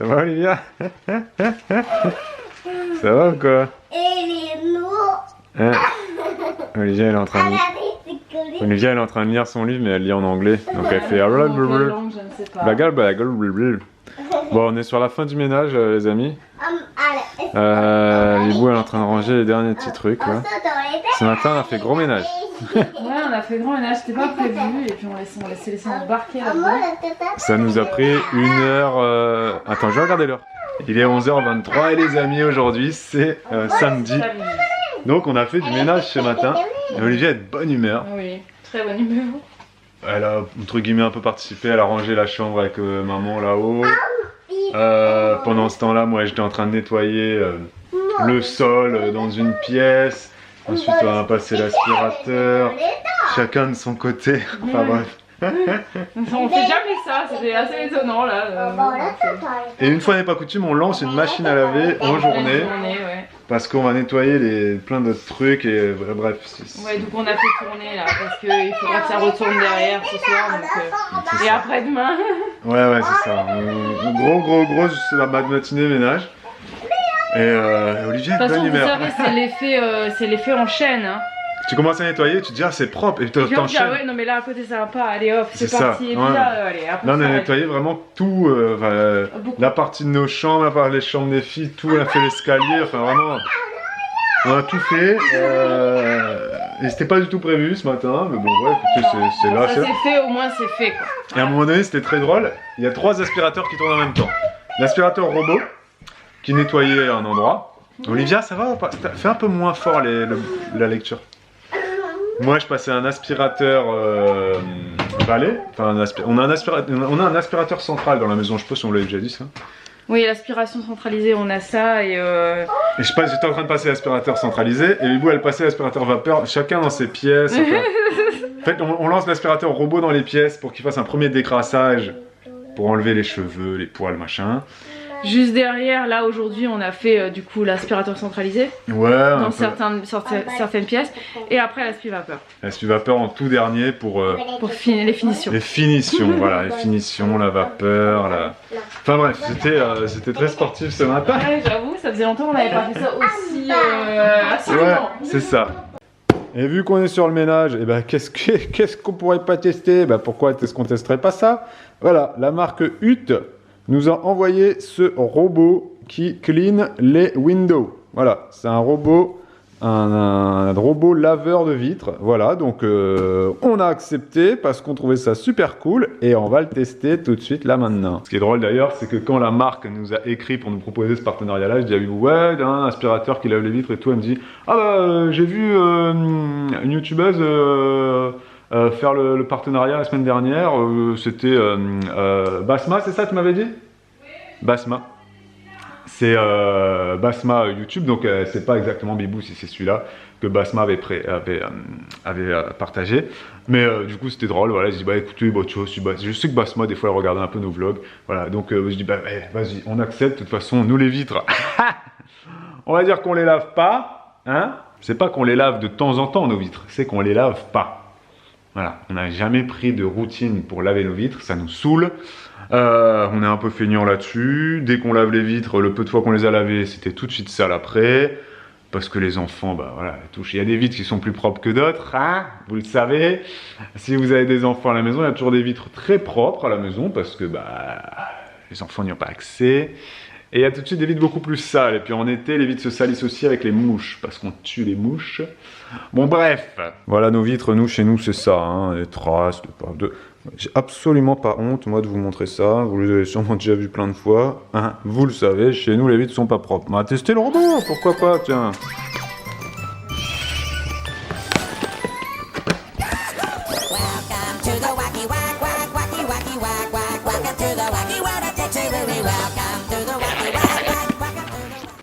Ça va Olivia? Ça va ou quoi? Et les mots. Hein? Olivia elle est en train de... Olivia elle est en train de lire son livre mais elle lit en anglais. Donc elle fait... Langue, je ne sais pas. Bon on est sur la fin du ménage les amis. Allez. Libou elle est en train de ranger les derniers petits trucs là. Ce matin on a fait gros ménage. Ouais, on a fait grand ménage, c'était pas prévu et puis on s'est laissé embarquer là-dedans. Ça nous a pris 1h... Attends, je vais regarder l'heure. Il est 11h23 et les amis, aujourd'hui c'est samedi. Donc on a fait du ménage ce matin. Et Olivia est de bonne humeur. Oui, très bonne humeur. Elle a entre guillemets un peu participé, elle a rangé la chambre avec maman là-haut. Pendant ce temps-là, moi j'étais en train de nettoyer le sol dans une pièce. Ensuite on a passé l'aspirateur. Chacun de son côté. Enfin bref. On fait jamais ça, c'était assez étonnant là. Et une fois n'est pas coutume, on lance une machine à laver en journée. Ouais. Parce qu'on va nettoyer plein d'autres trucs et bref. Ouais, donc on a fait tourner là parce qu'il faudra que ça retourne derrière ce soir. Donc, et après-demain. Ouais, c'est ça. Gros, c'est la matinée ménage. Et Olivier est de bonne humeur. Vous savez, c'est l'effet en chaîne. Hein. Tu commences à nettoyer, tu te dis ah c'est propre et tu t'enchaînes. Ouais, non mais là à côté ça va pas, allez hop, c'est parti. Et puis ouais. là, allez, après là on a nettoyé vraiment tout, la partie de nos chambres, les chambres des filles, tout, on a fait l'escalier, enfin vraiment, on a tout fait. Et c'était pas du tout prévu ce matin, mais bon ouais, écoutez, c'est là. Ça c'est fait, au moins c'est fait quoi. Et à un moment donné c'était très drôle, il y a 3 aspirateurs qui tournent en même temps. L'aspirateur robot qui nettoyait un endroit. Olivia ça va ou pas? Fais un peu moins fort la lecture. Moi je passais un aspirateur balai, enfin on a un aspirateur central dans la maison, je sais pas si on l'avait déjà dit ça. Oui, l'aspiration centralisée, on a ça et je sais pas, j'étais en train de passer l'aspirateur centralisé et Libou elle passait l'aspirateur vapeur, chacun dans ses pièces. Enfin... en fait on lance l'aspirateur robot dans les pièces pour qu'il fasse un premier décrassage pour enlever les cheveux, les poils, machin. Juste derrière, là aujourd'hui, on a fait du coup l'aspirateur centralisé dans certaines pièces et après l'aspirateur. L'aspirateur en tout dernier pour les finitions. Les finitions, voilà, les finitions, la vapeur, Enfin bref, c'était très sportif ce matin. Ouais, j'avoue, ça faisait longtemps qu'on n'avait pas fait ça aussi assidûment. Ouais, c'est ça. Et vu qu'on est sur le ménage, et ben qu'est-ce qu'on pourrait pas tester? Pourquoi est-ce qu'on testerait pas ça? Voilà, la marque Hutt nous a envoyé ce robot qui clean les windows. Voilà, c'est un robot, un robot laveur de vitres. Voilà, donc on a accepté parce qu'on trouvait ça super cool et on va le tester tout de suite là maintenant. Ce qui est drôle d'ailleurs, c'est que quand la marque nous a écrit pour nous proposer ce partenariat-là, je dis à lui ouais, un aspirateur qui lave les vitres et tout, elle me dit ah bah j'ai vu une youtubeuse faire le partenariat la semaine dernière, c'était Basma, c'est ça tu m'avais dit? Oui. Basma. C'est Basma YouTube, donc c'est pas exactement Bibou si c'est celui-là que Basma avait partagé. Mais du coup c'était drôle, voilà, je dis bah écoutez, tu vois, je sais que Basma des fois elle regardait un peu nos vlogs, voilà, donc je dis bah vas-y, on accepte, de toute façon, nous les vitres, on va dire qu'on les lave pas, hein. C'est pas qu'on les lave de temps en temps nos vitres, c'est qu'on les lave pas. Voilà, on n'a jamais pris de routine pour laver nos vitres, ça nous saoule. On est un peu feignant là-dessus. Dès qu'on lave les vitres, le peu de fois qu'on les a lavées, c'était tout de suite sale après. Parce que les enfants, voilà, touchent. Il y a des vitres qui sont plus propres que d'autres, hein, vous le savez. Si vous avez des enfants à la maison, il y a toujours des vitres très propres à la maison parce que les enfants n'y ont pas accès. Et il y a tout de suite des vitres beaucoup plus sales. Et puis en été, les vitres se salissent aussi avec les mouches, parce qu'on tue les mouches. Bon bref. Voilà nos vitres, nous, chez nous, c'est ça, hein, les traces, J'ai absolument pas honte, moi, de vous montrer ça. Vous l'avez sûrement déjà vu plein de fois. Hein, vous le savez, chez nous, les vitres sont pas propres. On va tester le robot, pourquoi pas, tiens.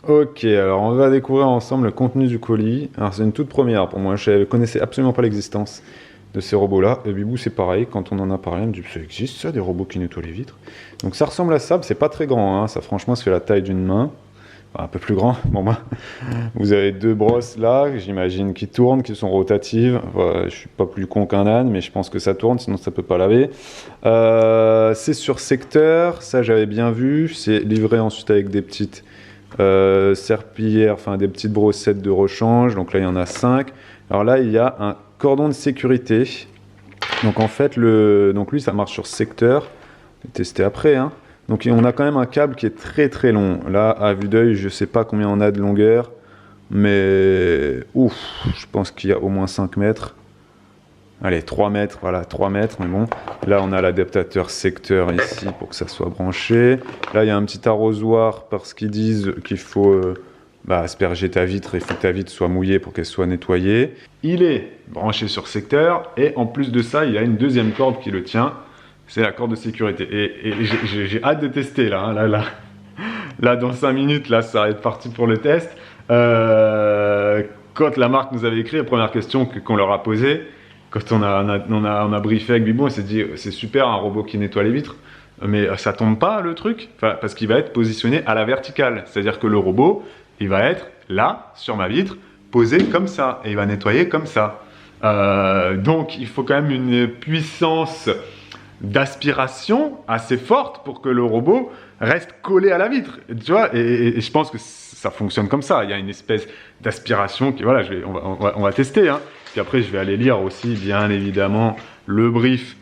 Ok, alors on va découvrir ensemble le contenu du colis. Alors c'est une toute première pour moi, je ne connaissais absolument pas l'existence de ces robots-là. Et Bibou c'est pareil, quand on en a parlé, on me dit ça existe ça, des robots qui nettoient les vitres. Donc ça ressemble à ça, c'est pas très grand, hein. Ça franchement ça fait la taille d'une main. un peu plus grand. Bon, bah, vous avez 2 brosses là, j'imagine, qui tournent, qui sont rotatives. Voilà, je suis pas plus con qu'un âne, mais je pense que ça tourne, sinon ça peut pas laver. C'est sur secteur, ça j'avais bien vu. C'est livré ensuite avec des petites serpillières, enfin des petites brossettes de rechange. Donc là, il y en a 5. Alors là, il y a un cordon de sécurité. Donc en fait, donc lui, ça marche sur secteur. Je vais tester après, hein. Donc on a quand même un câble qui est très très long. Là, à vue d'œil, je sais pas combien on a de longueur, mais ouf, je pense qu'il y a au moins 5 mètres. Allez, 3 mètres, voilà, 3 mètres, mais bon. Là, on a l'adaptateur secteur ici pour que ça soit branché. Là, il y a un petit arrosoir parce qu'ils disent qu'il faut asperger ta vitre et il faut que ta vitre soit mouillée pour qu'elle soit nettoyée. Il est branché sur secteur et en plus de ça, il y a une deuxième corde qui le tient. C'est la corde de sécurité. Et j'ai hâte de tester là, hein, là, dans 5 minutes, là, ça va être parti pour le test. Quand la marque nous avait écrit, la première question qu'on leur a posée, quand on a briefé avec Bibou, on s'est dit c'est super un robot qui nettoie les vitres, mais ça tombe pas le truc, parce qu'il va être positionné à la verticale. C'est-à-dire que le robot, il va être là, sur ma vitre, posé comme ça, et il va nettoyer comme ça. Donc il faut quand même une puissance d'aspiration assez forte pour que le robot reste collé à la vitre, tu vois, et je pense que ça fonctionne comme ça. Il y a une espèce d'aspiration qui, voilà, on va tester, hein. Puis après je vais aller lire aussi bien évidemment le brief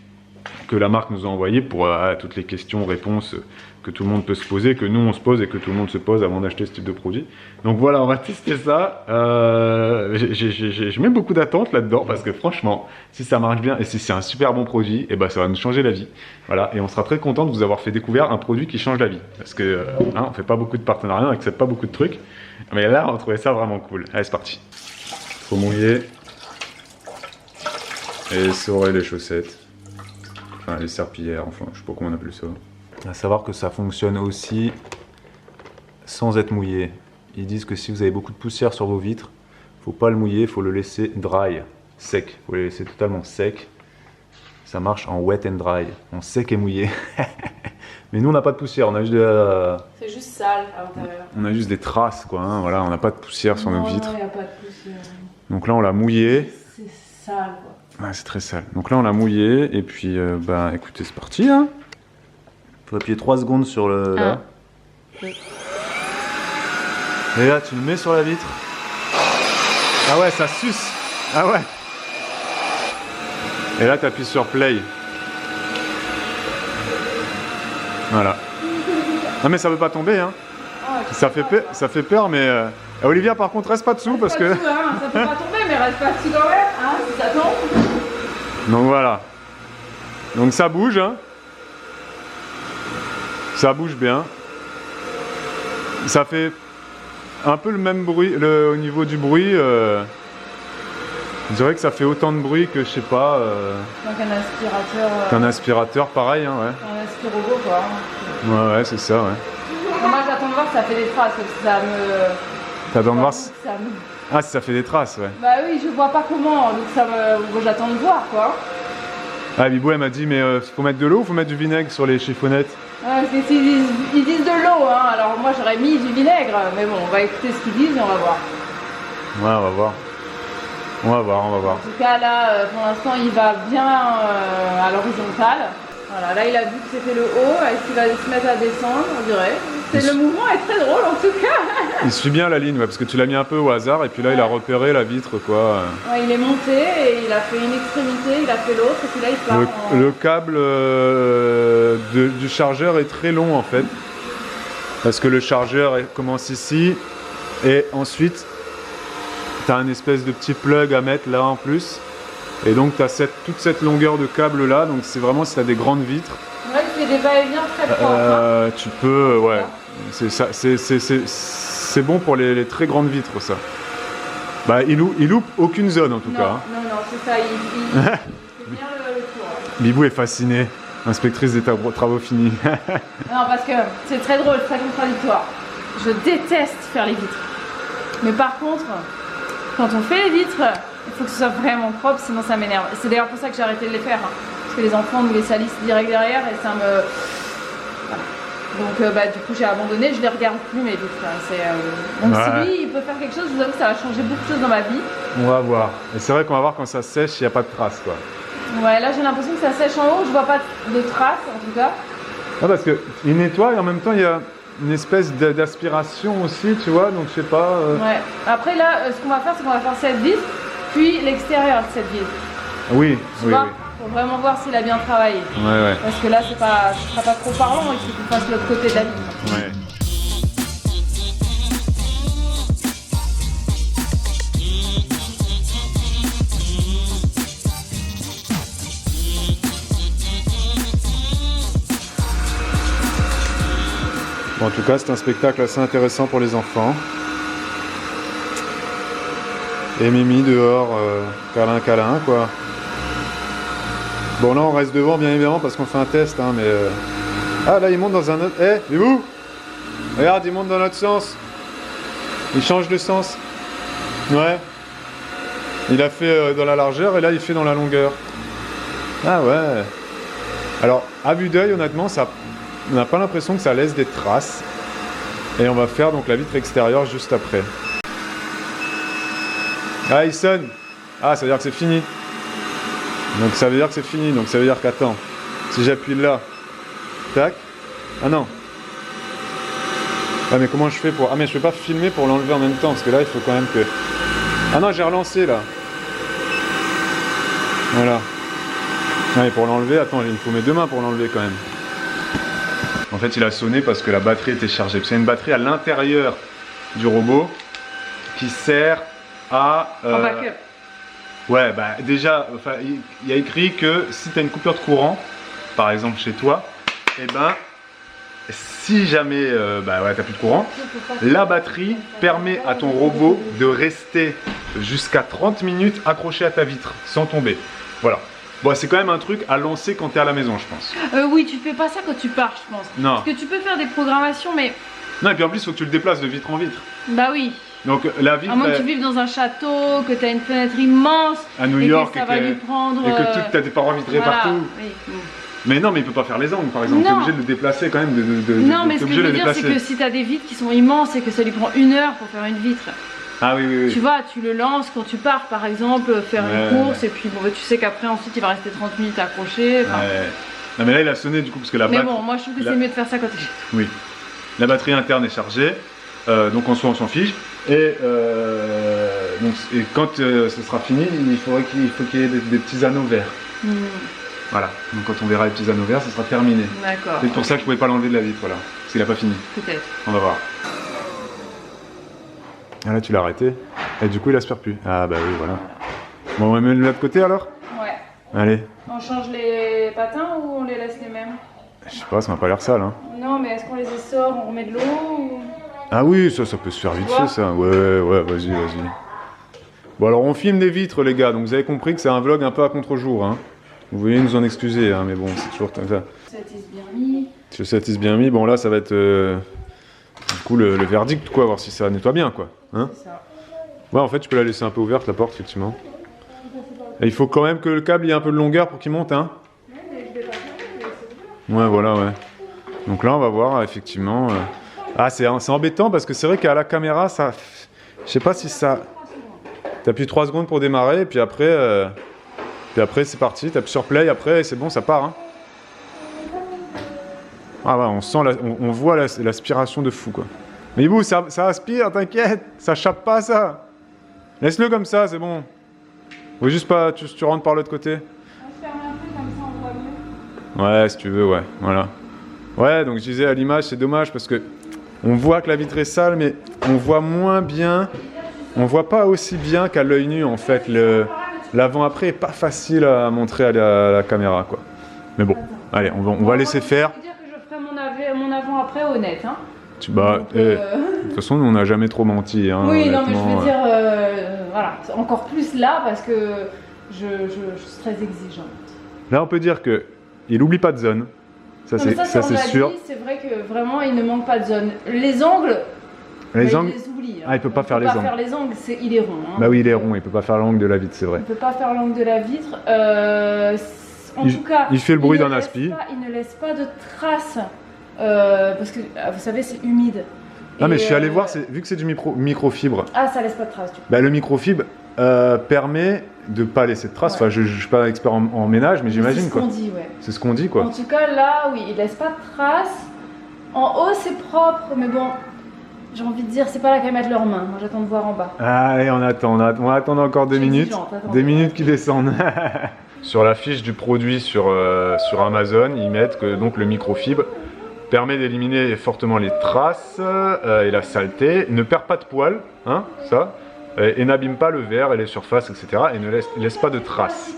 que la marque nous a envoyé pour toutes les questions, réponses que tout le monde peut se poser, que nous on se pose et que tout le monde se pose avant d'acheter ce type de produit. Donc voilà, on va tester ça. Je mets beaucoup d'attentes là-dedans parce que franchement, si ça marche bien et si c'est un super bon produit, et ça va nous changer la vie. Voilà, et on sera très content de vous avoir fait découvrir un produit qui change la vie. Parce que on fait pas beaucoup de partenariats, on accepte pas beaucoup de trucs. Mais là, on trouvait ça vraiment cool. Allez, c'est parti. Faut mouiller. Et essorer les chaussettes. Enfin, les serpillières, enfin, je sais pas comment on appelle ça. À savoir que ça fonctionne aussi sans être mouillé. Ils disent que si vous avez beaucoup de poussière sur vos vitres, faut pas le mouiller, faut le laisser dry, sec. Faut le laisser totalement sec. Ça marche en wet and dry, en sec et mouillé. Mais nous on n'a pas de poussière, on a juste c'est juste sale à l'intérieur. On a juste des traces, quoi. Hein, voilà, on n'a pas de poussière sur nos vitres. Non, il n'y a pas de poussière. Donc là on l'a mouillé. C'est sale, quoi. Ouais, c'est très sale. Donc là on l'a mouillé et puis écoutez, c'est parti, hein. Faut appuyer 3 secondes sur le... là. Oui. Et là, tu le mets sur la vitre. Ah ouais, ça suce. Ah ouais. Et là, tu appuies sur play. Voilà. Non mais ça veut pas tomber, hein. Ça fait peur, mais... Olivia, par contre, reste pas dessous parce que... Dessous, hein. Ça peut pas tomber, mais reste pas dessous quand même, hein, si ça tombe. Donc voilà. Donc ça bouge, hein. Ça bouge bien. Ça fait un peu le même bruit, au niveau du bruit. Je dirais que ça fait autant de bruit que, je sais pas... Donc un aspirateur... Qu'un aspirateur, pareil, hein, ouais. Un aspirobot, quoi. Ouais, c'est ça, ouais. Moi, j'attends de voir si ça fait des traces, parce que ça me... T'attends de voir Ah, si ça fait des traces, ouais. Bah oui, je vois pas comment, donc ça me... Bon, j'attends de voir, quoi. Ah, Bibou, elle m'a dit, mais faut mettre de l'eau ou faut mettre du vinaigre sur les chiffonnettes? Parce que ils disent de l'eau, hein. Alors moi j'aurais mis du vinaigre, mais bon, on va écouter ce qu'ils disent et on va voir. Ouais, on va voir. On va voir. En tout cas là, pour l'instant il va bien à l'horizontale. Voilà, là il a vu que c'était le haut, est-ce qu'il va se mettre à descendre, on dirait. Le mouvement est très drôle en tout cas. Il suit bien la ligne, ouais, parce que tu l'as mis un peu au hasard et puis là il a repéré la vitre, quoi. Ouais, il est monté et il a fait une extrémité, il a fait l'autre et puis là il part. Le câble du chargeur est très long en fait. Parce que le chargeur commence ici et ensuite tu as une espèce de petit plug à mettre là en plus. Et donc tu as toute cette longueur de câble là, donc c'est vraiment si tu as des grandes vitres. Ouais, il fait des va-et-vient très propres. Tu peux, ouais. C'est bon pour les très grandes vitres, ça. Bah, il loupe aucune zone en tout cas. Non, c'est ça, il fait bien le tour. Bibou est fascinée, inspectrice des travaux finis. Non, parce que c'est très drôle, très contradictoire. Je déteste faire les vitres. Mais par contre, quand on fait les vitres, il faut que ce soit vraiment propre, sinon ça m'énerve. C'est d'ailleurs pour ça que j'ai arrêté de les faire. Hein. Parce que les enfants nous les salissent direct derrière et ça me... Voilà. Donc du coup j'ai abandonné, je les regarde plus mes vitres. Donc si lui il peut faire quelque chose, je vous avoue que ça va changer beaucoup de choses dans ma vie. On va voir. Et c'est vrai qu'on va voir quand ça sèche, il n'y a pas de traces quoi. Ouais, là j'ai l'impression que ça sèche en haut, je vois pas de traces en tout cas. Ah, parce qu'il nettoie et en même temps il y a une espèce d'aspiration aussi, tu vois, donc je sais pas. Ouais, après là ce qu'on va faire c'est qu'on va faire cette vitre, puis l'extérieur de cette vitre. Oui, oui. Pour vraiment voir s'il a bien travaillé. Ouais. Parce que là, ce sera pas trop parlant, il faut qu'on fasse l'autre côté de la vitre. Ouais. Bon, en tout cas, c'est un spectacle assez intéressant pour les enfants. Et Mimi dehors, câlin, quoi. Bon là on reste devant bien évidemment parce qu'on fait un test hein, mais ah là il monte dans un autre... Eh, vous regarde, il monte dans l'autre sens. Il change de sens. Ouais. Il a fait dans la largeur et là il fait dans la longueur. Ah ouais. Alors à vue d'œil honnêtement on n'a pas l'impression que ça laisse des traces. Et on va faire donc la vitre extérieure juste après. Ah il sonne. Ah ça veut dire que c'est fini. Donc ça veut dire que c'est fini, donc ça veut dire qu'attends, si j'appuie là, tac, ah non. Ah mais comment je fais pour... Ah mais je peux pas filmer pour l'enlever en même temps, parce que là il faut quand même que... Ah non j'ai relancé là. Voilà. Ah et pour l'enlever, attends, il me faut mes deux mains pour l'enlever quand même. En fait il a sonné parce que la batterie était chargée. C'est une batterie à l'intérieur du robot qui sert à... En backup. Ouais, bah déjà, il y a écrit que si tu as une coupure de courant, par exemple chez toi, et ben, si jamais t'as plus de courant, la batterie permet à ton robot de rester jusqu'à 30 minutes accroché à ta vitre, sans tomber. Voilà. Bon, c'est quand même un truc à lancer quand tu es à la maison, je pense. Oui, tu fais pas ça quand tu pars, je pense. Non. Parce que tu peux faire des programmations, mais... Non, et puis en plus, il faut que tu le déplaces de vitre en vitre. Bah oui. Donc la vitre... À moins que tu vives dans un château, que tu as une fenêtre immense, à New York, et que ça va lui prendre... Et que tu as des parois vitrées partout. Oui. Mais non, mais il peut pas faire les angles, par exemple. Tu es obligé de le déplacer quand même. Non, mais ce que je veux dire, c'est que si tu as des vitres qui sont immenses et que ça lui prend 1 heure pour faire une vitre... Ah oui. Tu vois, tu le lances quand tu pars, par exemple, faire une course, et puis bon, tu sais qu'après, ensuite, il va rester 30 minutes accroché. Non, mais là, il a sonné du coup, parce que la batterie... Mais bon, moi, je trouve que c'est mieux de faire ça quand tu es chez toi. Oui. La batterie interne est chargée, donc en soi, on s'en fiche. Et quand ce sera fini, il faut qu'il y ait des petits anneaux verts. Voilà, donc quand on verra les petits anneaux verts, ça sera terminé. D'accord. C'est pour ça que je pouvais pas l'enlever de la vitre, voilà. Parce qu'il a pas fini. Peut-être. On va voir. Ah là, tu l'as arrêté. Et du coup, il aspire plus. Ah bah oui, voilà. Bon, on va mettre de l'autre côté alors? Ouais. Allez. On change les patins ou on les laisse les mêmes? Je sais pas, ça m'a pas l'air sale, hein. Non, mais est-ce qu'on les essore, on remet de l'eau ou... Ah oui, ça peut se faire vite fait, ça. Ouais, vas-y. Bon, alors on filme des vitres, les gars, donc vous avez compris que c'est un vlog un peu à contre-jour, hein. Vous veuillez nous en excuser, hein, mais bon, c'est toujours comme ça. Satis bien mis. Satis bien mis, bon là, ça va être du coup le verdict, quoi, voir si ça nettoie bien, quoi. Hein? C'est ça. Ouais, en fait, tu peux la laisser un peu ouverte, la porte, effectivement. Et il faut quand même que le câble ait un peu de longueur pour qu'il monte, hein. Ouais, voilà, ouais. Donc là, on va voir, effectivement... Ah, c'est embêtant parce que c'est vrai qu'à la caméra, ça... Je sais pas si ça... T'appuies 3 secondes pour démarrer, et puis après c'est parti. T'appuies sur play, après, c'est bon, ça part, hein. Ah ouais, on sent, on voit l'aspiration de fou, quoi. Mais Ibou, ça aspire, t'inquiète. Ça chape pas, ça. Laisse-le comme ça, c'est bon. Faut juste pas... Tu rentres par l'autre côté. On ferme un peu, comme ça on voit mieux. Ouais, si tu veux, ouais, voilà. Ouais, donc je disais à l'image, c'est dommage parce que on voit que la vitre est sale, mais on voit moins bien, on voit pas aussi bien qu'à l'œil nu en fait. L'avant-après est pas facile à montrer à la caméra, quoi. Mais bon, allez, on va laisser faire. Je peux dire que je ferai mon avant-après honnête, hein. De toute façon, on n'a jamais trop menti, hein. Oui, non, mais je veux dire, voilà, encore plus là parce que je suis très exigeante. Là, on peut dire que il oublie pas de zone. Ça c'est sûr. C'est vrai que vraiment il ne manque pas de zone. Les angles, angles, il les oublie. Ah, il peut pas faire les angles. Faire les angles, il est rond. Hein, bah oui, il est rond, il peut pas faire l'angle de la vitre, c'est vrai. Il peut pas faire l'angle de la vitre. En tout cas, il fait le bruit d'un aspi. Il ne laisse pas de traces Parce que vous savez, c'est humide. Ah, mais je suis allé voir, vu que c'est du microfibre. Ah, ça laisse pas de traces du coup. Bah, le microfibre permet de pas laisser de traces. Enfin, je suis pas expert en ménage, mais j'imagine quoi. C'est ce qu'on dit, ouais. C'est ce qu'on dit quoi. En tout cas, là, oui, il laisse pas de traces. En haut, c'est propre, mais bon, j'ai envie de dire, c'est pas là qu'à mettre leurs mains. Moi, j'attends de voir en bas. Allez, on va attendre encore 2 minutes. Des minutes qui descendent. Sur la fiche du produit sur Amazon, ils mettent que donc le microfibre permet d'éliminer fortement les traces et la saleté, ne perd pas de poils, hein, ça, et n'abîme pas le verre et les surfaces, etc. et ne laisse pas de traces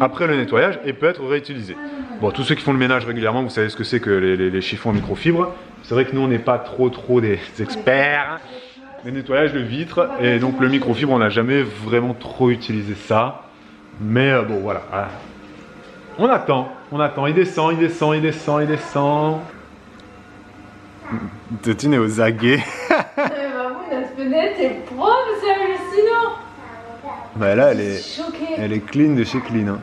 après le nettoyage et peut être réutilisé. Bon, tous ceux qui font le ménage régulièrement, vous savez ce que c'est que les chiffons en microfibre. C'est vrai que nous, on n'est pas trop des experts. Le nettoyage de vitres et donc le microfibre, on n'a jamais vraiment trop utilisé ça. Mais bon, voilà. On attend. Il descend. Totine est aux aguets. Maman, la fenêtre est propre, c'est hallucinant. Bah là, Choquée. elle est clean de chez Clean. Hein.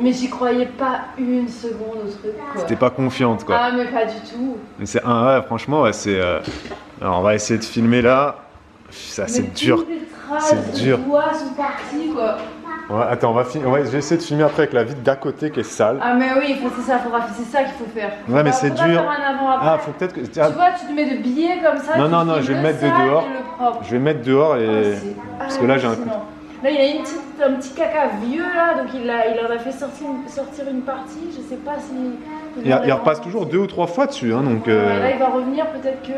Mais j'y croyais pas une seconde au truc, quoi. T'es pas confiante, quoi. Ah, mais pas du tout. Mais c'est ouais, franchement, ouais, c'est. Alors, on va essayer de filmer là. Ça, c'est dur. C'est dur. Les doigts sont partis, quoi. Ouais, attends, je vais essayer de filmer après avec la vitre d'à côté qui est sale. Ah, mais oui, c'est ça qu'il faut faire. Ouais, mais c'est dur. Faire un avant-après. Ah, faut peut-être que. Tu vois, tu te mets de billets comme ça. Non, je vais le mettre de dehors. Je vais le mettre dehors et. Parce que là, j'ai un coup. Là, il a un petit caca vieux là, donc il en a fait sortir une partie. Je sais pas si. Il repasse toujours 2 ou 3 fois dessus, hein, donc. Là, il va revenir peut-être que.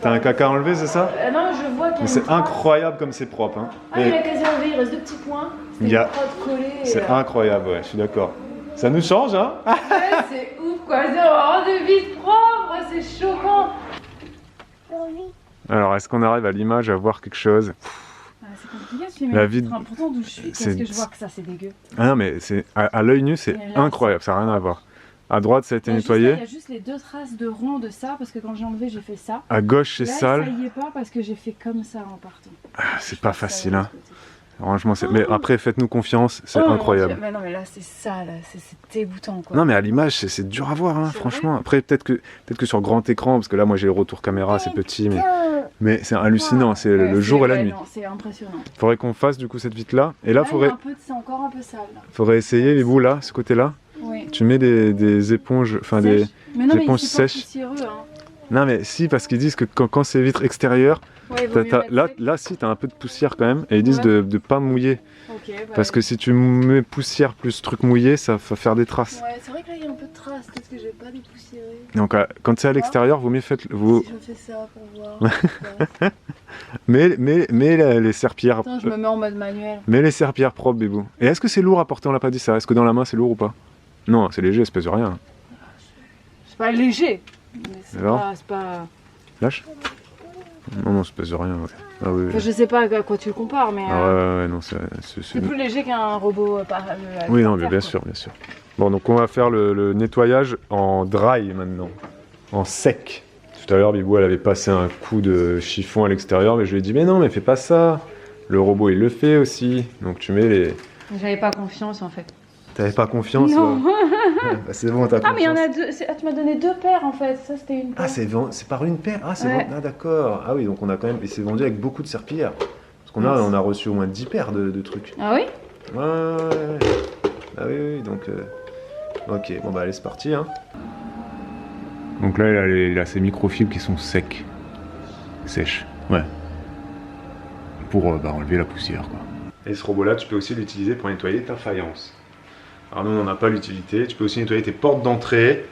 T'as un caca enlevé, c'est ça? Non, je vois qu'il y a. C'est incroyable comme c'est propre. Hein. Ah, il a quasi enlevé, il reste 2 petits points. C'est une crotte collée. C'est incroyable, ouais, je suis d'accord. Ça nous change, hein? Ouais, c'est ouf quoi, c'est vraiment de vitre propre, c'est choquant. Alors, est-ce qu'on arrive à l'image à voir quelque chose? C'est compliqué de filmer la vitre. Pourtant, d'où je suis, qu'est-ce que je vois que ça, c'est dégueu. Ah non, mais à l'œil nu, c'est incroyable, ça n'a rien à voir. À droite, ça a été nettoyé. Il y a juste les 2 traces de rond de ça, parce que quand j'ai enlevé, j'ai fait ça. À gauche, c'est sale. Ça y est pas, parce que j'ai fait comme ça en partant. Ah, c'est pas facile, hein. Franchement, mais après, faites-nous confiance, c'est incroyable. Mais non, mais là, c'est sale, c'est dégoûtant, quoi. Non, mais à l'image, c'est dur à voir, hein, franchement. Après, peut-être que sur grand écran, parce que là, moi, j'ai le retour caméra, c'est petit, mais c'est hallucinant, c'est le jour et la nuit. C'est impressionnant. Faudrait qu'on fasse, du coup, cette vitre-là. Et là, c'est encore un peu sale, là. Faudrait essayer, les bouts, là, ce côté-là. Oui. Tu mets des éponges, enfin des éponges sèches. Hein. Non mais si, parce qu'ils disent que quand c'est vitre extérieure, là si t'as un peu de poussière quand même, et ils disent de pas mouiller. Okay, parce que si tu mets poussière plus truc mouillé, ça va faire des traces. Ouais, c'est vrai que là il y a un peu de traces, peut-être que j'ai pas dépoussiéré. Donc quand c'est à l'extérieur, vaut mieux faites. Si je fais ça pour voir. mais les serpillères. Attends, je me mets en mode manuel. Mais les serpillères propres, bébou. Et est-ce que c'est lourd à porter? On l'a pas dit ça. Est-ce que dans la main c'est lourd ou pas? Non, c'est léger, ça pèse rien. C'est pas léger. C'est pas. Lâche? Non, ça pèse rien. Ouais. Ah, oui, enfin, je sais pas à quoi tu le compares, mais. Ah ouais, non, c'est plus léger qu'un robot oui, non, mais bien sûr. Bon, donc on va faire le nettoyage en dry maintenant, en sec. Tout à l'heure, Bibou, elle avait passé un coup de chiffon à l'extérieur, mais je lui ai dit, mais non, mais fais pas ça. Le robot, il le fait aussi. Donc tu mets les. J'avais pas confiance en fait. T'avais pas confiance? Non. Bah, c'est bon, t'as confiance. Ah, mais il y en a 2. Tu m'as donné 2 paires en fait. Ça, c'était une paire. Ah, c'est par une paire? Ah, c'est bon. Ah, d'accord. Ah oui, donc on a quand même. Et c'est vendu avec beaucoup de serpillères. Parce qu'on on a reçu au moins 10 paires de trucs. Ah oui? Ouais. Ah oui, donc. Ok, bon bah allez, c'est parti. Hein. Donc là, il a ces microfibres qui sont secs. Sèches. Ouais. Pour enlever la poussière, quoi. Et ce robot-là, tu peux aussi l'utiliser pour nettoyer ta faïence. Alors nous, on n'en a pas l'utilité. Tu peux aussi nettoyer tes portes d'entrée.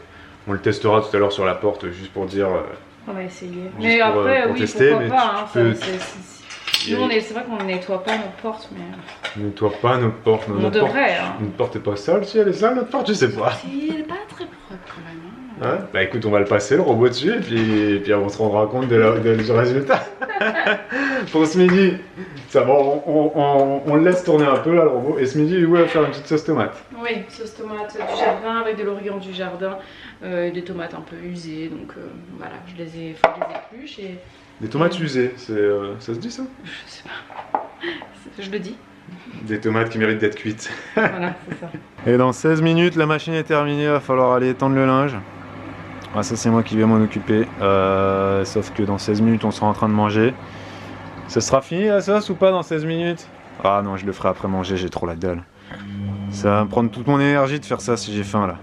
On le testera tout à l'heure sur la porte, juste pour dire... on va essayer. Mais après, pour tester, pourquoi pas. C'est vrai qu'on ne nettoie pas nos portes, mais... On ne nettoie pas nos portes. On devrait, hein. Notre porte n'est pas sale, si elle est sale, notre porte, je sais pas. Si, elle n'est pas très propre, quand même. Ouais. Bah écoute, on va le passer, le robot dessus, et puis on se rendra compte du résultat. Pour ce midi, ça va, on le laisse tourner un peu là, le robot. Et ce midi, il va faire une petite sauce tomate. Oui, sauce tomate du jardin avec de l'origan du jardin, des tomates un peu usées. Donc voilà, je les épluche. Des tomates usées, ça se dit ça? Je sais pas, je le dis. Des tomates qui méritent d'être cuites. Voilà, c'est ça. Et dans 16 minutes, la machine est terminée, il va falloir aller étendre le linge. Ah, ça c'est moi qui vais m'en occuper. Sauf que dans 16 minutes on sera en train de manger. Ça sera fini la sauce ou pas dans 16 minutes? Ah non, je le ferai après manger, j'ai trop la dalle. Ça va me prendre toute mon énergie de faire ça si j'ai faim là.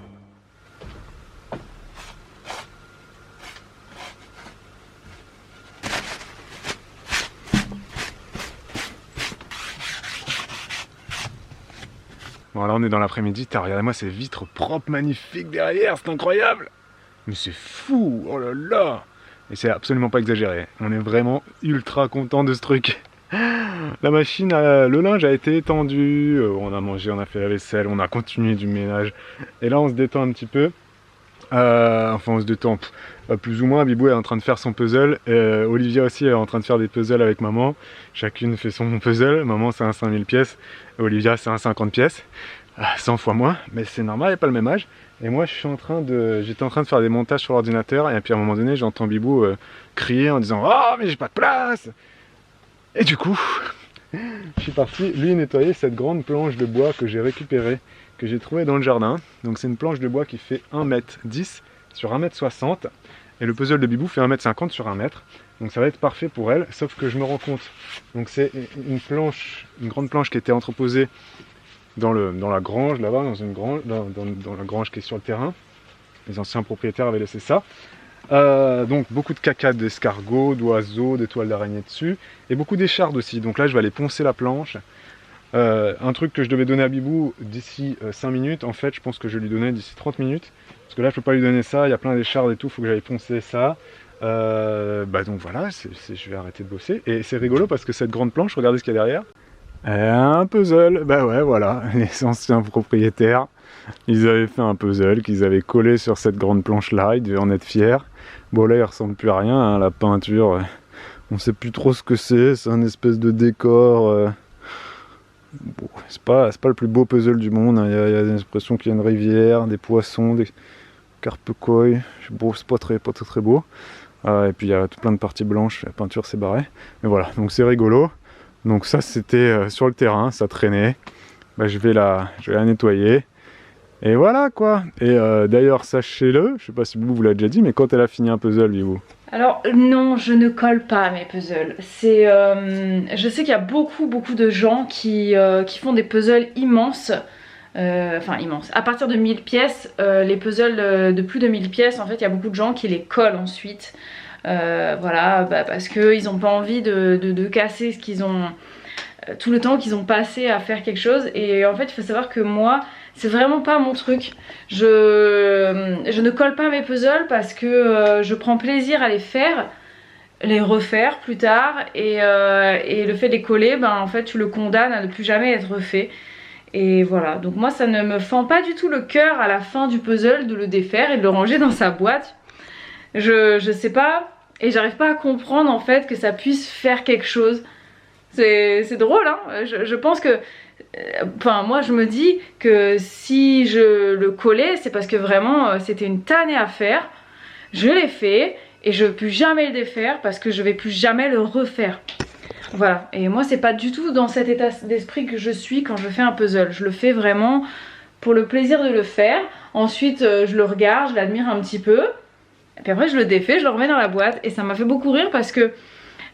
Bon là on est dans l'après-midi, regardez-moi ces vitres propres, magnifiques derrière, c'est incroyable. Mais c'est fou, oh là là. Et c'est absolument pas exagéré, on est vraiment ultra content de ce truc. La machine, le linge a été étendu, on a mangé, on a fait la vaisselle, on a continué du ménage. Et là on se détend un petit peu. Enfin on se détend plus ou moins. Bibou est en train de faire son puzzle, Olivia aussi est en train de faire des puzzles avec maman. Chacune fait son puzzle, maman c'est un 5000 pièces, Olivia c'est un 50 pièces, 100 fois moins, mais c'est normal, il n'y a pas le même âge. Et moi j'étais en train de faire des montages sur l'ordinateur, et puis à un moment donné j'entends Bibou crier en disant « Oh mais j'ai pas de place !» Et du coup, je suis parti lui nettoyer cette grande planche de bois que j'ai récupérée, que j'ai trouvée dans le jardin. Donc c'est une planche de bois qui fait 1m10 sur 1m60. Et le puzzle de Bibou fait 1m50 sur 1 mètre. Donc ça va être parfait pour elle, sauf que je me rends compte. Donc c'est une grande planche qui était entreposée dans la grange là-bas, dans la grange qui est sur le terrain. Les anciens propriétaires avaient laissé ça. Donc beaucoup de caca d'escargots, d'oiseaux, d'étoiles d'araignée dessus, et beaucoup d'échardes aussi. Donc là je vais aller poncer la planche. Un truc que je devais donner à Bibou d'ici 5 minutes, en fait je pense que je vais lui donner d'ici 30 minutes. Parce que là je peux pas lui donner ça, il y a plein d'échardes et tout, il faut que j'aille poncer ça. Donc voilà, je vais arrêter de bosser. Et c'est rigolo parce que cette grande planche, regardez ce qu'il y a derrière. Un puzzle, bah ouais voilà, les anciens propriétaires, ils avaient fait un puzzle qu'ils avaient collé sur cette grande planche là, ils devaient en être fiers. Bon là il ressemble plus à rien, hein, la peinture, on sait plus trop ce que c'est un espèce de décor. Bon, c'est pas le plus beau puzzle du monde, hein. Il y a l'impression qu'il y a une rivière, des poissons, des carpe koi, bon, c'est pas très beau. Et puis il y a plein de parties blanches, la peinture s'est barrée. Mais voilà, donc c'est rigolo. Donc ça c'était sur le terrain, ça traînait. Bah, je vais la nettoyer. Et voilà quoi. Et d'ailleurs sachez-le, je sais pas si vous l'avez déjà dit, mais quand elle a fini un puzzle, Bibou? Alors non, je ne colle pas mes puzzles. Je sais qu'il y a beaucoup de gens qui font des puzzles immenses. Enfin immenses. À partir de 1000 pièces, les puzzles de plus de 1000 pièces, en fait il y a beaucoup de gens qui les collent ensuite. Voilà, parce qu'ils n'ont pas envie de casser ce qu'ils ont, tout le temps qu'ils ont passé à faire quelque chose. Et en fait il faut savoir que moi c'est vraiment pas mon truc. Je ne colle pas mes puzzles parce que je prends plaisir à les faire, les refaire plus tard, et le fait de les coller, en fait tu le condamnes à ne plus jamais être refait. Et voilà, donc moi ça ne me fend pas du tout le cœur à la fin du puzzle de le défaire et de le ranger dans sa boîte. Je sais pas, et j'arrive pas à comprendre en fait que ça puisse faire quelque chose. C'est drôle hein, je pense que... Enfin moi je me dis que si je le collais c'est parce que vraiment c'était une tannée à faire. Je l'ai fait et je ne veux plus jamais le défaire parce que je vais plus jamais le refaire. Voilà, et moi c'est pas du tout dans cet état d'esprit que je suis quand je fais un puzzle. Je le fais vraiment pour le plaisir de le faire. Ensuite je le regarde, je l'admire un petit peu. Et puis après je le défais, je le remets dans la boîte. Et ça m'a fait beaucoup rire parce que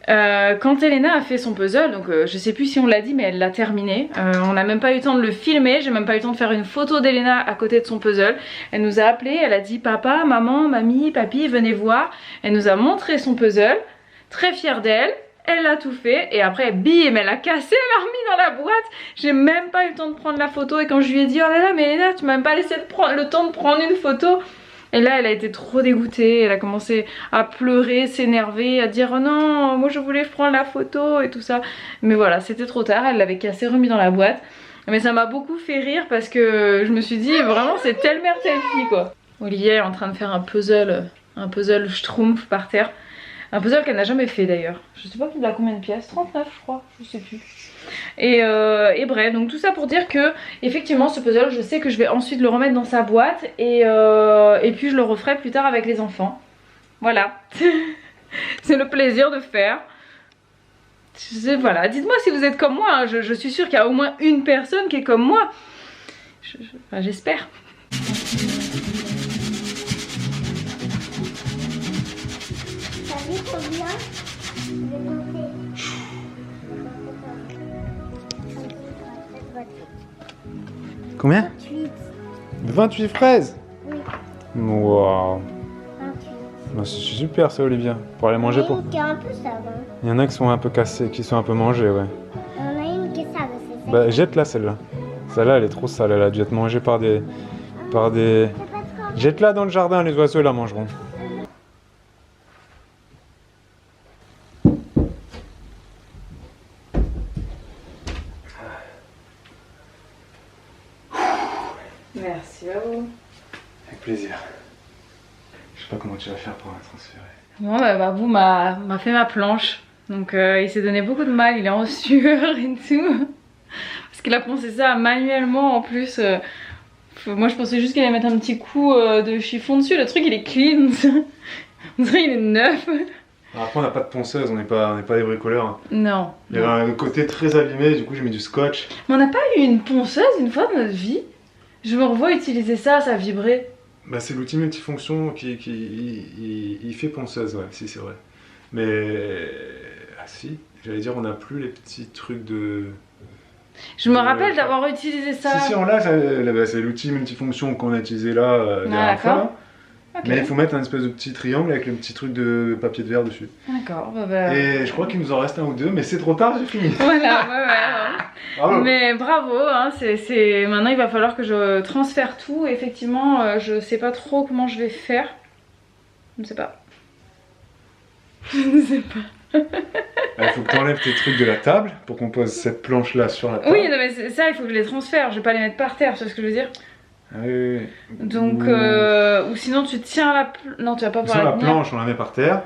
quand Elena a fait son puzzle, donc je sais plus si on l'a dit mais elle l'a terminé. On n'a même pas eu le temps de le filmer, j'ai même pas eu le temps de faire une photo d'Elena à côté de son puzzle. Elle nous a appelé, elle a dit papa, maman, mamie, papy, venez voir. Elle nous a montré son puzzle, très fière d'elle. Elle a tout fait et après bim, elle a cassé, elle l'a remis dans la boîte. J'ai même pas eu le temps de prendre la photo et quand je lui ai dit oh là là mais Elena tu m'as même pas laissé le temps de prendre une photo. Et là elle a été trop dégoûtée, elle a commencé à pleurer, s'énerver, à dire oh non moi je voulais prendre la photo et tout ça. Mais voilà c'était trop tard, elle l'avait cassé, remis dans la boîte. Mais ça m'a beaucoup fait rire parce que je me suis dit vraiment c'est telle mère telle fille quoi. Olivier est en train de faire un puzzle schtroumpf par terre. Un puzzle qu'elle n'a jamais fait d'ailleurs. Je sais pas qu'il a combien de pièces, 39 je crois, je sais plus. Et bref, donc tout ça pour dire que effectivement ce puzzle je sais que je vais ensuite le remettre dans sa boîte et puis je le referai plus tard avec les enfants. Voilà. C'est le plaisir de faire. Voilà, dites-moi si vous êtes comme moi, hein. Je suis sûre qu'il y a au moins une personne qui est comme moi. J'espère. bien. Je vais compter. 28. Combien? 28. 28 fraises. Oui, Waouh. 28. Bah, c'est super ça, Olivia. Pour aller manger Il y en pour. a une qui est un peu sale. Hein. Il y en a qui sont un peu cassés, qui sont un peu mangés, ouais. Il y en a une qui est sale, c'est ça. Bah, jette-la celle-là. Celle-là, elle est trop sale, elle a dû être mangée par des. Par des. C'est pas trop. Jette-la dans le jardin, les oiseaux la mangeront. Merci à vous. Avec plaisir. Je sais pas comment tu vas faire pour la transférer. Bon, bah, Babou m'a fait ma planche. Donc il s'est donné beaucoup de mal, il est en sueur et tout. Parce qu'il a pensé ça manuellement en plus. Moi je pensais juste qu'il allait mettre un petit coup de chiffon dessus. Le truc il est clean. On dirait qu'il est neuf. Après on n'a pas de ponceuse, on n'est pas des bricoleurs. Hein. Non. Il y avait un côté très abîmé, du coup j'ai mis du scotch. Mais on n'a pas eu une ponceuse une fois dans notre vie. Je me revois utiliser ça, ça vibrait. Bah c'est l'outil multifonction il fait ponceuse, ouais, si c'est vrai. Mais... Ah si, j'allais dire on n'a plus les petits trucs de... Je me rappelle d'avoir utilisé ça. Si on l'a, c'est l'outil multifonction qu'on a utilisé là, la dernière fois. Là. Okay. Mais il faut mettre un espèce de petit triangle avec le petit truc de papier de verre dessus. D'accord. Bah... Et je crois qu'il nous en reste un ou deux, mais c'est trop tard, j'ai fini. Voilà, ouais. Bravo. Mais bravo, hein, maintenant il va falloir que je transfère tout. Effectivement, je sais pas trop comment je vais faire. Je ne sais pas. Je ne sais pas. Il faut que tu enlèves tes trucs de la table pour qu'on pose cette planche là sur la table. Oui, non, mais c'est ça, il faut que je les transfère. Je vais pas les mettre par terre, tu vois ce que je veux dire. Ah, oui. Donc, ou sinon tu tiens non, tu vas pas pouvoir la tenir. planche, on la met par terre.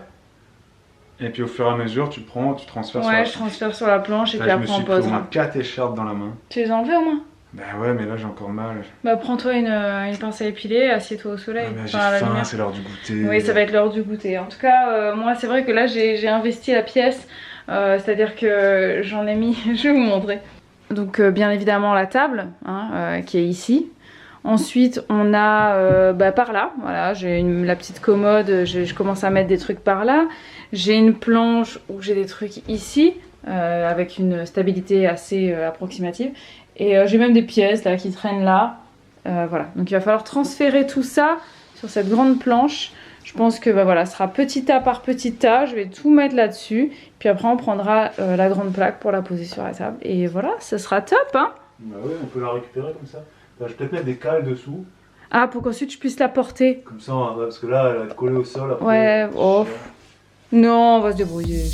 Et puis au fur et à mesure, tu transfères sur la Ouais, je transfère sur la planche et là, puis je me après on suis pris au posera. moins 4 écharpes dans la main. Tu les as enlevées au moins? Bah ouais, mais là j'ai encore mal. Bah prends-toi une pince à épiler, assieds-toi au soleil. Ah, mais j'ai à la faim, lumière. c'est l'heure du goûter. Oui, ça va être l'heure du goûter. En tout cas, moi c'est vrai que là j'ai investi la pièce. C'est-à-dire que j'en ai mis, je vais vous montrer. Donc bien évidemment la table hein, qui est ici. Ensuite on a par là, voilà, j'ai la petite commode, je commence à mettre des trucs par là. J'ai une planche où j'ai des trucs ici avec une stabilité assez approximative. Et j'ai même des pièces là qui traînent là. Voilà, donc il va falloir transférer tout ça sur cette grande planche. Je pense que voilà, ce sera petit tas par petit tas. Je vais tout mettre là-dessus. Puis après, on prendra la grande plaque pour la poser sur la table. Et voilà, ce sera top, hein. Bah ouais, on peut la récupérer comme ça. Bah, je vais peut-être mettre des cales dessous. Ah, pour qu'ensuite je puisse la porter. Comme ça, hein, parce que là, elle va être collée au sol. Après, Ouais, oh. Non, on va se débrouiller.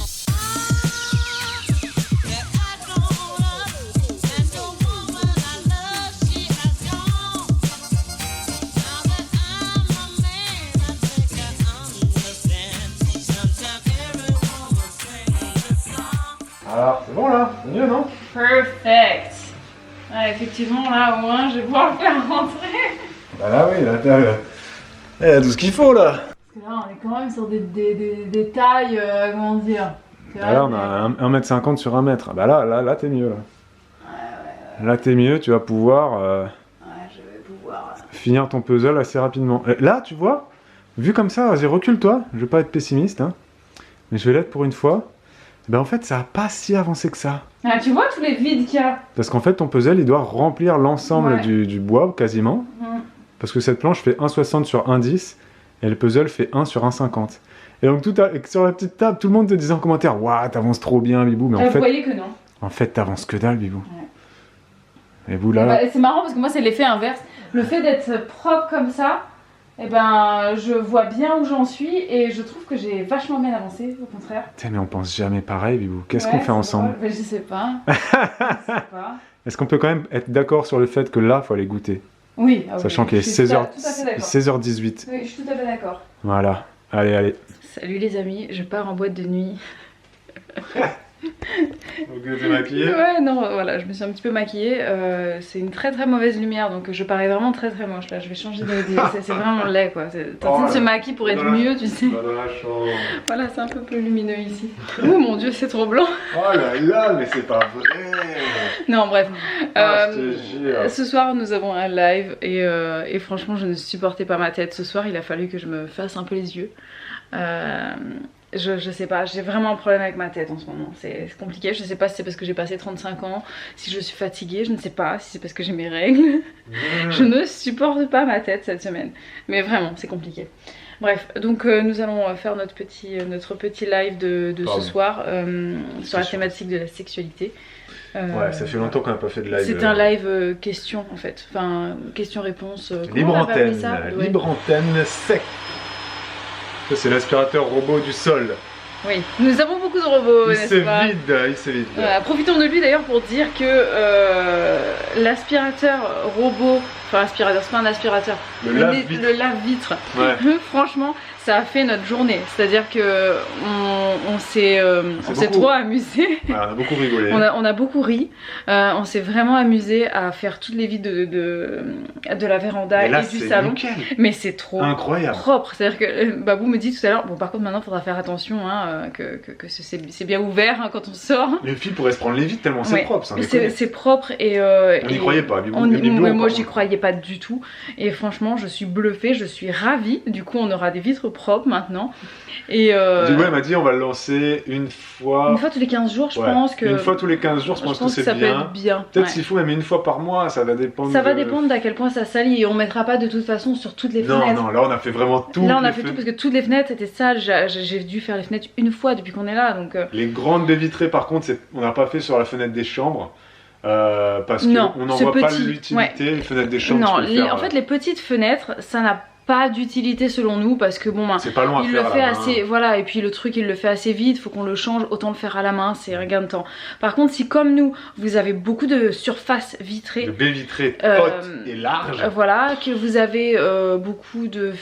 Alors, c'est bon là, c'est mieux, non? Perfect. Ouais, effectivement, là, au moins, je vais pouvoir le faire rentrer. Bah là, oui, là, t'as tout ce qu'il faut là. Parce que là, on est quand même sur des tailles, comment dire. Bah là, on a 1m50 sur 1 mètre. Bah là, t'es mieux. Là, là t'es mieux, tu vas pouvoir Ouais, je vais pouvoir. finir ton puzzle assez rapidement. Là, tu vois, vu comme ça, vas-y, recule-toi. Je vais pas être pessimiste, hein, mais je vais l'être pour une fois. Ben en fait, ça a pas si avancé que ça. Ah, tu vois tous les vides qu'il y a. Parce qu'en fait, ton puzzle, il doit remplir l'ensemble Ouais. du bois, quasiment. Parce que cette planche fait 1,60 sur 1,10 et le puzzle fait 1 sur 1,50. Et donc, sur la petite table, tout le monde te disait en commentaire « Waouh, t'avances trop bien, Bibou !» Mais Vous voyez que non. en fait, t'avances que dalle, Bibou. Ouais. Et vous, là... Bah, c'est marrant parce que moi, c'est l'effet inverse. Le fait d'être propre comme ça, eh ben, je vois bien où j'en suis et je trouve que j'ai vachement bien avancé, au contraire. Putain, mais on pense jamais pareil, Bibou. Qu'est-ce Ouais, qu'on fait c'est ensemble? drôle. Mais je sais pas. Je sais pas. Est-ce qu'on peut quand même être d'accord sur le fait que là, faut aller goûter? Oui, ah oui, Sachant qu'il est je suis tout à fait d'accord. 16h18. Oui, je suis tout à fait d'accord. Voilà. Allez. Salut les amis, je pars en boîte de nuit. Donc, t'es maquillée? Ouais, non, voilà, je me suis un petit peu maquillée. C'est une très très mauvaise lumière, donc je parais vraiment très très moche. Là, je vais changer c'est vraiment laid quoi. Tantine se maquille pour être mieux, tu sais. Dans la chambre. Voilà, c'est un peu plus lumineux ici. Oh mon dieu, c'est trop blanc. Oh là là, mais c'est pas vrai. Non, bref. Ah, je te jure. Ce soir, nous avons un live et franchement, je ne supportais pas ma tête. Ce soir, il a fallu que je me fasse un peu les yeux. Je sais pas, j'ai vraiment un problème avec ma tête en ce moment, c'est compliqué, je sais pas si c'est parce que j'ai passé 35 ans, si je suis fatiguée, je ne sais pas si c'est parce que j'ai mes règles, je ne supporte pas ma tête cette semaine, mais vraiment c'est compliqué. Bref, donc nous allons faire notre petit live de ce soir sur la thématique de la sexualité. Ouais, ça fait longtemps qu'on n'a pas fait de live. C'est un live question en fait, enfin question-réponse. Libre antenne, libre antenne sec. Ça c'est l'aspirateur robot du sol. Oui, nous avons beaucoup de robots, n'est-ce pas ? Il se vide. Voilà, profitons de lui d'ailleurs pour dire que l'aspirateur robot, enfin l'aspirateur, c'est pas un aspirateur, le lave-vitre, franchement ça a fait notre journée, c'est-à-dire que on s'est trop amusé. Ouais, on a beaucoup rigolé. On a beaucoup ri, on s'est vraiment amusé à faire toutes les vitres de la véranda et du salon. Nickel. Mais c'est trop incroyable, propre, c'est-à-dire que Babou me dit tout à l'heure, bon par contre maintenant il faudra faire attention hein, que c'est bien ouvert hein, quand on sort. Les filles pourraient se prendre les vitres tellement c'est propre. C'est propre et on n'y croyait pas. Moi j'y croyais pas du tout et franchement je suis bluffée, je suis ravie. Du coup on aura des vitres propres maintenant. Et du coup elle m'a dit on va le lancer une fois tous les 15 jours je pense que... Une fois tous les 15 jours je pense que c'est bien. Peut-être s'il faut même une fois par mois, ça va dépendre. Ça va dépendre d'à quel point ça salit et on mettra pas de toute façon sur toutes les fenêtres. Non, là on a fait vraiment tout. Là on a fait tout parce que toutes les fenêtres étaient sales, j'ai dû faire les fenêtres une fois depuis qu'on est là donc... Les grandes baies vitrées par contre on n'a pas fait sur la fenêtre des chambres. Parce qu'on n'en voit pas l'utilité, les fenêtres des chambres. Non, en fait les petites fenêtres ça n'a pas d'utilité selon nous parce que bon c'est pas long à il faire le fait assez voilà et puis le truc il le fait assez vite, faut qu'on le change, autant le faire à la main, c'est un gain de temps. Par contre si comme nous vous avez beaucoup de surface vitrée, de baies vitrées hautes et larges, voilà, que vous avez beaucoup de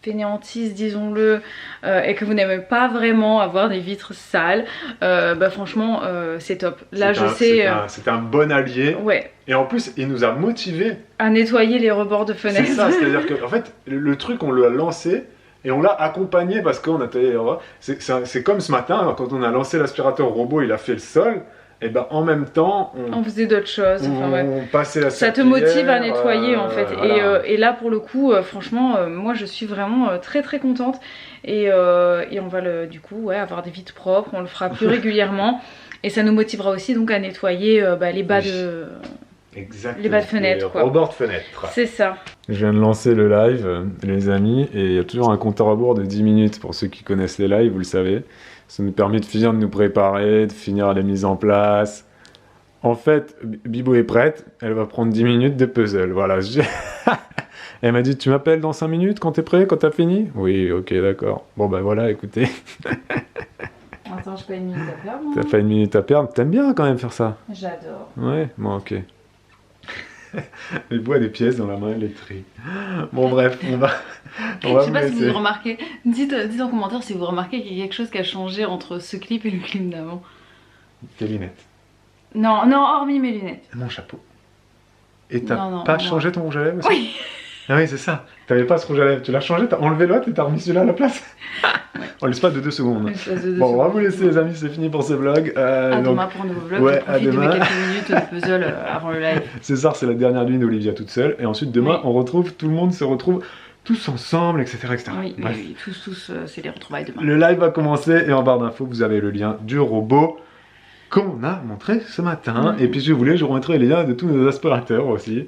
fainéantise disons-le et que vous n'aimez pas vraiment avoir des vitres sales, bah franchement c'est top. Là c'est un bon allié. Ouais. Et en plus il nous a motivés à nettoyer les rebords de fenêtres. C'est ça, c'est-à-dire que en fait le truc on l'a lancé et on l'a accompagné parce qu'on a taillé les rebords. C'est comme ce matin quand on a lancé l'aspirateur robot, il a fait le sol. Et ben en même temps on faisait d'autres choses, on passait la ça te motive à nettoyer en fait voilà. Et là pour le coup franchement moi je suis vraiment très très contente et on va du coup avoir des vitres propres, on le fera plus régulièrement et ça nous motivera aussi donc à nettoyer les bas de... Exactement. Les bas de fenêtre quoi. Au bord de fenêtre. C'est ça. Je viens de lancer le live les amis et il y a toujours un compte à rebours de 10 minutes pour ceux qui connaissent les lives, vous le savez. Ça nous permet de finir de nous préparer, de finir la mise en place. En fait, Bibo est prête, elle va prendre 10 minutes de puzzle, voilà. Elle m'a dit, tu m'appelles dans 5 minutes quand t'es prêt, quand t'as fini ? Oui, ok, d'accord. Bon bah voilà, écoutez. Attends, j'ai pas une minute à perdre. T'as pas une minute à perdre, t'aimes bien quand même faire ça ? J'adore. Ouais, bon ok. Bibo a des pièces dans la main, elle les trie. Bon bref, on va je sais pas si vous remarquez, dites en commentaire si vous remarquez qu'il y a quelque chose qui a changé entre ce clip et le clip d'avant. Tes lunettes. Non, hormis mes lunettes. Mon chapeau. Et t'as pas changé ton rouge à lèvres aussi ? Oui. Ah oui, c'est ça. T'avais pas ce rouge à lèvres, tu l'as changé, t'as enlevé l'autre et t'as remis celui-là à la place. Ouais. On laisse pas de 2 secondes. Bon, on va vous laisser les amis, c'est fini pour ce vlog. À demain pour un nouveau vlog, ouais, profite de mes quelques minutes de puzzle avant le live. C'est ça, c'est la dernière nuit d'Olivia toute seule. Et ensuite demain, tout le monde se retrouve tous ensemble, etc. Oui, tous, c'est les retrouvailles demain. Le live va commencer et en barre d'infos, vous avez le lien du robot qu'on a montré ce matin. Et puis si vous voulez, je vous remettrai les liens de tous nos aspirateurs aussi.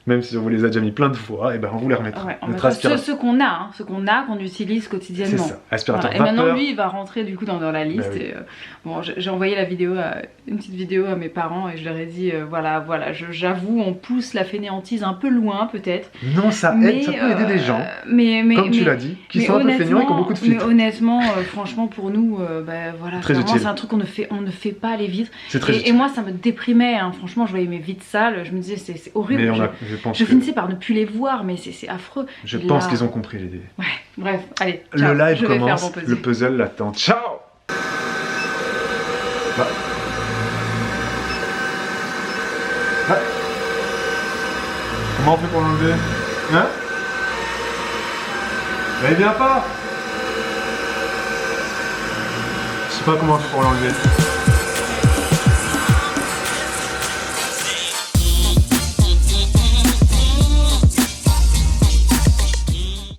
Même si on vous les a déjà mis plein de fois, et ben on vous les remettra. Ouais, ceux qu'on a, qu'on utilise quotidiennement. C'est ça, aspirateur voilà. Et maintenant lui, il va rentrer du coup dans la liste. Bah oui. Et, bon, j'ai envoyé une petite vidéo à mes parents et je leur ai dit, voilà, j'avoue, on pousse la fainéantise un peu loin peut-être. Non, ça aide, ça peut aider des gens, comme tu l'as dit, qui sont un peu feignants et qui ont beaucoup de filtres. Mais honnêtement, franchement, pour nous, voilà, c'est un truc qu'on ne fait pas les vitres. C'est très utile. Et moi, ça me déprimait, hein. Franchement, je voyais mes vitres sales, je me disais, c'est horrible. Je finissais par ne plus les voir, mais c'est affreux. Je pense qu'ils ont compris l'idée. Ouais, bref, allez, ciao. Le live commence, le puzzle l'attend. Ciao. Bah. Ah. Comment on fait pour l'enlever ? Hein ? Bah, il vient pas. Je sais pas comment on fait pour l'enlever.